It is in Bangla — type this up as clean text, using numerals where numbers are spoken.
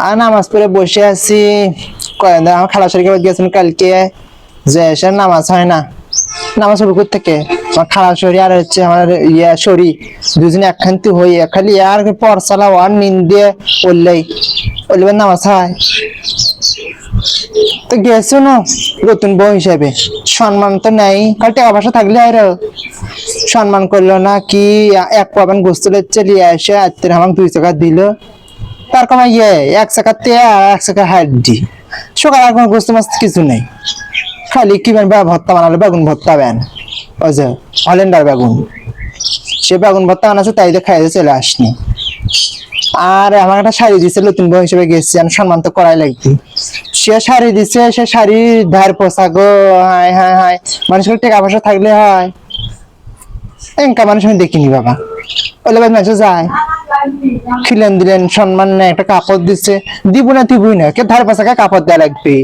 আর নামাজ পড়ে বসে আছি। আমার খালা শরীর গেছেন কালকে, যে এসে নামাজ হয় না। নামাজ রুকুর থেকে আমার খালা শরী আর হচ্ছে আমার শরী দুজনে একখান্তি হই খালি আর পর চালাও আর নিন্দে বললেই বলবেন নামাজ হয়। তো গেছো না নতুন বউ হিসেবে সম্মান তো নেই, খালি টাকা পয়সা থাকলে আর সম্মান করলো না কি। এক পাবেন গোস্তলের চলিয়ে এসে আত্মীয় আমাকে 2 টাকা দিল, তার কমা 1 টাকা তেল আর 1 টাকা হাড্ডি। সকালে আর কোনো গোস্ত মাছ কিছু নেই, খালি কি ভর্তা বানালো, বেগুন ভর্তা বেন ওই যে হলেন্ডার বেগুন, সে বেগুন ভর্তা বানাচ্ছে তাই দিয়ে খাইতে চলে আসনি। আর আমার একটা শাড়ি দিচ্ছে, নতুন বউ হিসেবে গেছি, আমি সম্মান তো করাই লাগবে। সে শাড়ি দিচ্ছে, সে শাড়ি ধার পোশাক, হায় হায় হায়, মানুষের টাকা পয়সা থাকলে হয় এনকা মানুষ আমি দেখিনি বাবা। বলে ভাই মানুষ যায় খিলেন দিলেন সম্মান নেই, একটা কাপড় দিচ্ছে, দিব না দিবই না, কে ধার পোশাকে কাপড় দেওয়া লাগবে।